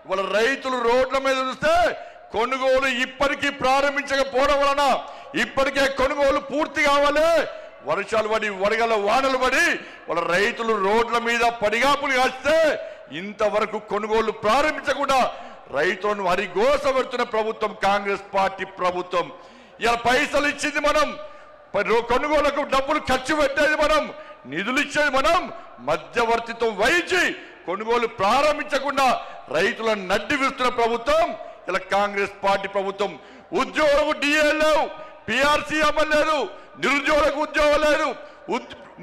వాళ్ళ రైతులు రోడ్ల మీద చూస్తే కొనుగోలు ఇప్పటికీ ప్రారంభించకపోవడం వలన ఇప్పటికే కొనుగోలు పూర్తి కావాలి. వర్షాలు పడి వడగల వానలు పడి వాళ్ళ రైతులు రోడ్ల మీద పడిగాపులు కాస్తే ఇంతవరకు కొనుగోలు ప్రారంభించకుండా రైతులను హరిగోస పెడుతున్న ప్రభుత్వం కాంగ్రెస్ పార్టీ ప్రభుత్వం. ఇలా పైసలు ఇచ్చింది మనం, కొనుగోలుకు డబ్బులు ఖర్చు పెట్టేది మనం, నిధులు ఇచ్చేది మనం, మధ్యవర్తిత్వం వహించి కొనుగోలు ప్రారంభించకుండా రైతులను నడ్డి విస్తున్న ప్రభుత్వం ఇలా కాంగ్రెస్ పార్టీ ప్రభుత్వం. ఉద్యోగులకు డిఏ లేవు, పిఆర్సీ అమలు లేదు, నిరుద్యోగులకు ఉద్యోగం లేదు,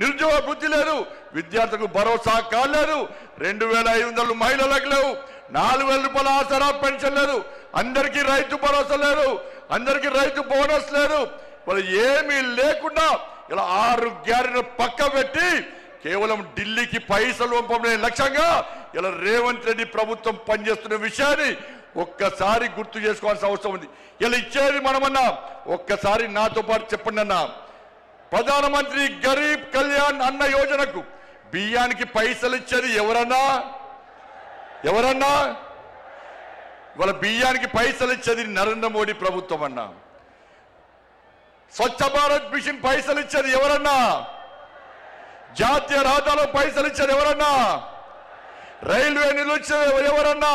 నిరుద్యోగ వృత్తి లేదు, విద్యార్థులకు భరోసా కాలేదు, 2500 మహిళలకు లేవు, 4000 రూపాయల ఆసరా పెన్షన్ లేదు, అందరికీ రైతు భరోసా లేదు, అందరికీ రైతు బోనస్ లేదు. వాళ్ళు ఏమీ లేకుండా ఇలా 6 గ్యారెంటీలు పక్క పెట్టి కేవలం ఢిల్లీకి పైసలు పంపడమే లక్ష్యంగా ఇలా రేవంత్ రెడ్డి ప్రభుత్వం పనిచేస్తున్న విషయాన్ని ఒక్కసారి గుర్తు చేసుకోవాల్సిన అవసరం ఉంది. ఇలా ఇచ్చేది మనమన్నా ఒక్కసారి నాతో పాటు చెప్పండి అన్న. ప్రధానమంత్రి గరీబ్ కళ్యాణ్ అన్న యోజనకు బియ్యానికి పైసలు ఇచ్చేది ఎవరన్నా? వాళ్ళ బియ్యానికి పైసలు ఇచ్చేది నరేంద్ర మోడీ ప్రభుత్వం అన్నా. స్వచ్ఛ భారత్ మిషన్ పైసలు ఇచ్చేది ఎవరన్నా? జాతీయ రహదారులకు పైసలు ఇచ్చేది ఎవరన్నా? రైల్వే నిధులు ఇచ్చేది ఎవరన్నా?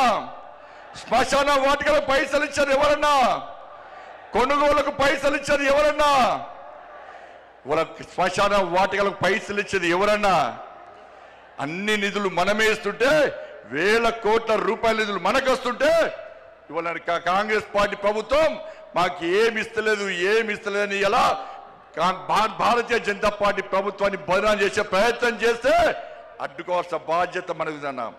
శ్మశాన వాటికలకు పైసలు ఇచ్చేది ఎవరన్నా? కొనుగోలుకు పైసలు ఇచ్చేది ఎవరన్నా? వాళ్ళ శ్మశాన వాటికలకు పైసలు ఇచ్చేది ఎవరన్నా? అన్ని నిధులు మనమే ఇస్తుంటే, వేల కోట్ల రూపాయల నిధులు మనకు వస్తుంటే ఇవాళ కాంగ్రెస్ పార్టీ ప్రభుత్వం మాకు ఏమి ఇస్తలేదని ఎలా భారతీయ జనతా పార్టీ ప్రభుత్వాన్ని బదనాం చేసే ప్రయత్నం చేస్తే అడ్డుకోవాల్సిన బాధ్యత మనకు.